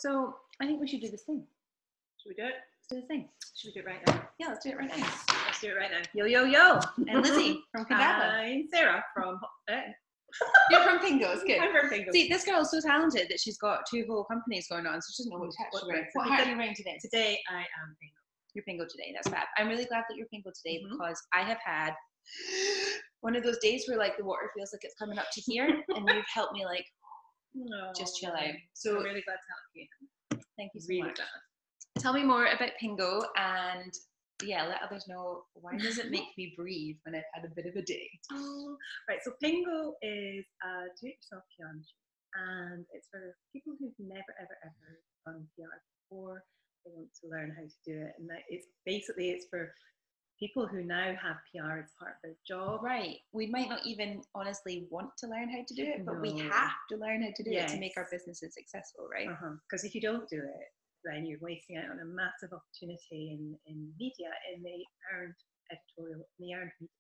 So I think we should do this thing. Should we do it? Let's do the thing. Should we do it right now? Yeah, let's do it right now. Let's do it right now. Yo, yo, yo. And Lizzie from Kadaba. I'm Sarah from... You're from PingGo, it's good. I'm from PingGo. See, this girl is so talented that she's got 2 whole companies going on, so she doesn't know what hat she's wearing. What hat are you wearing today? Today I am PingGo. You're PingGo today, that's fab. I'm really glad that you're PingGo today because I have had one of those days where like the water feels like it's coming up to here and you've helped me like just chill out. So I'm really glad to help you. Thank you so Really much. glad. Tell me more about PingGo and yeah, let others know why does it make me breathe when I've had a bit of a day. Oh, right, so PingGo is a do-it-yourself PR machine, and it's for people who've never ever done PR before. They want to learn how to do it, and it's for people who now have PR as part of their job. Right. We might not even honestly want to learn how to do it, but we No. have to learn how to do it to Yes. make our businesses successful, right? Because if you don't do it, then you're wasting out on a massive opportunity in media, in the earned editorial, in the earned media.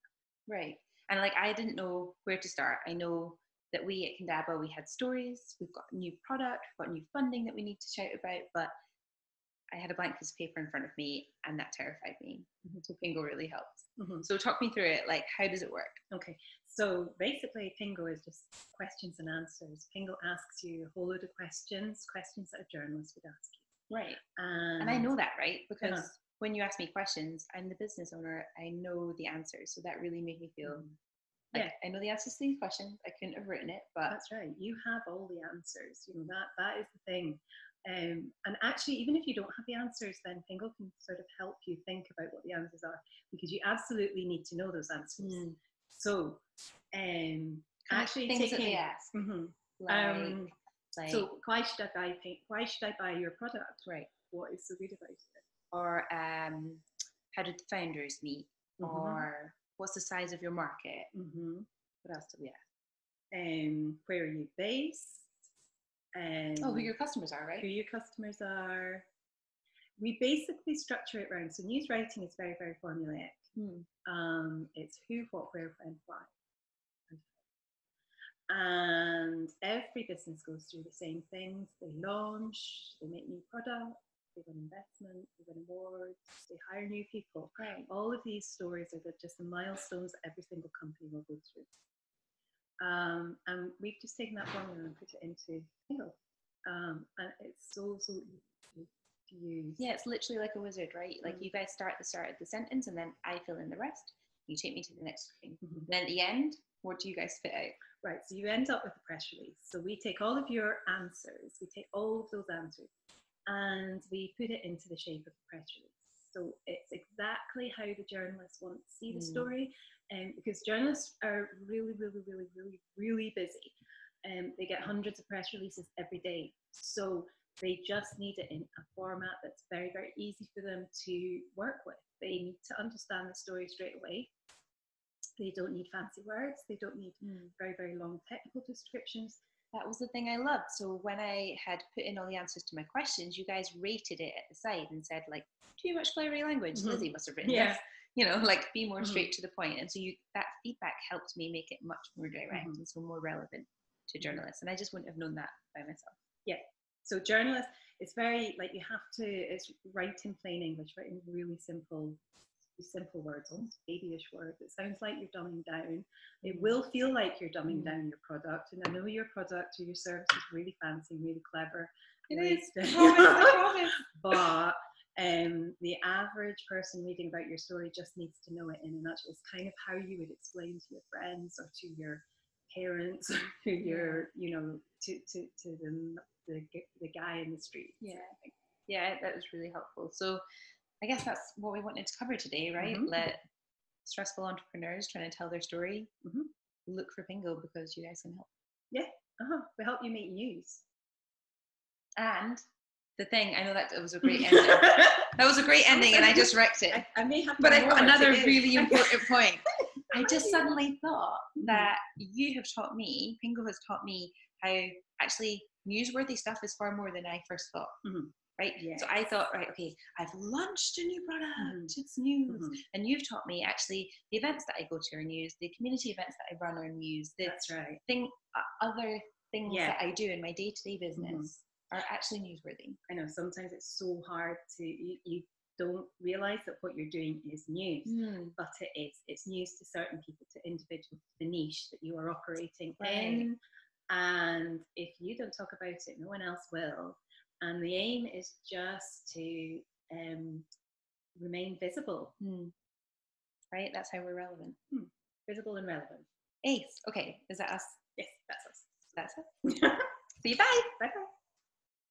Right. And like I didn't know where to start. I know that we at Kadaba, we had stories, we've got a new product, we've got new funding that we need to shout about, but I had a blank piece of paper in front of me and that terrified me. So PingGo really helps. So talk me through it, like how does it work? Okay, so basically PingGo is just questions and answers. PingGo asks you a whole load of questions that a journalist would ask you. Right. And I know that, right? Because when you ask me questions, I'm the business owner, I know the answers. So that really made me feel like I know the answers to these questions. I couldn't have written it, but that's right. You have all the answers. You know, that is the thing. And actually, even if you don't have the answers, then PingGo can sort of help you think about what the answers are, because you absolutely need to know those answers. So, actually things taking, that they ask. So why should I buy your product? Right. What is so good about it? Or how did the founders meet? Or what's the size of your market? What else do we ask? Where are you based? Who your customers are, right? Who your customers are. We basically structure it around. So news writing is very, very formulaic. It's who, what, where, when, why. And every business goes through the same things. They launch, they make new products, they win investment, they win awards, they hire new people. Right. All of these stories are just the milestones that every single company will go through. And we've just taken that formula and put it into PingGo. And it's so easy to use. Yeah, it's literally like a wizard, right? Like you guys start at the start of the sentence and then I fill in the rest. You take me to the next thing. And then at the end, what do you guys spit out? Right, so you end up with a press release. So we take all of your answers, we take all of those answers, and we put it into the shape of a press release. So it's exactly how the journalists want to see the story, because journalists are really, really, really, really, really busy. They get hundreds of press releases every day. So they just need it in a format that's very, very easy for them to work with. They need to understand the story straight away. They don't need fancy words. They don't need very, very long technical descriptions. That was the thing I loved. So when I had put in all the answers to my questions, you guys rated it at the side and said like, too much flowery language. Lizzie must have written this. You know, like be more straight to the point. And so that feedback helped me make it much more direct and so more relevant to journalists. And I just wouldn't have known that by myself. Yeah. So journalists, it's very like it's write in plain English, write in really simple words, almost babyish words. It sounds like you're dumbing down. It will feel like you're dumbing down your product. And I know your product or your service is really fancy, really clever. It is. I promise. But the average person reading about your story just needs to know it in a nutshell. It's kind of how you would explain to your friends or to your parents or to your, to the guy in the street. Yeah, that was really helpful. So I guess that's what we wanted to cover today, right? Let stressful entrepreneurs trying to tell their story look for PingGo because you guys can help. Yeah, we help you make news. And the thing, I know that it was a great ending. That was a great ending, and I just wrecked it. I may have, but I've got another really important point. I just suddenly thought that you have taught me, PingGo has taught me how actually newsworthy stuff is far more than I first thought. Right? Yes. So I thought, right, okay, I've launched a new product, it's news. And you've taught me actually the events that I go to are news, the community events that I run are news, the other things that I do in my day-to-day business are actually newsworthy. I know sometimes it's so hard to, you don't realize that what you're doing is news, but it is. It's news to certain people, to individuals, the niche that you are operating in. And if you don't talk about it, no one else will. And the aim is just to remain visible. Right? That's how we're relevant. Visible and relevant. Ace. Okay. Is that us? Yes, that's us. That's us. See you. Bye. Bye-bye.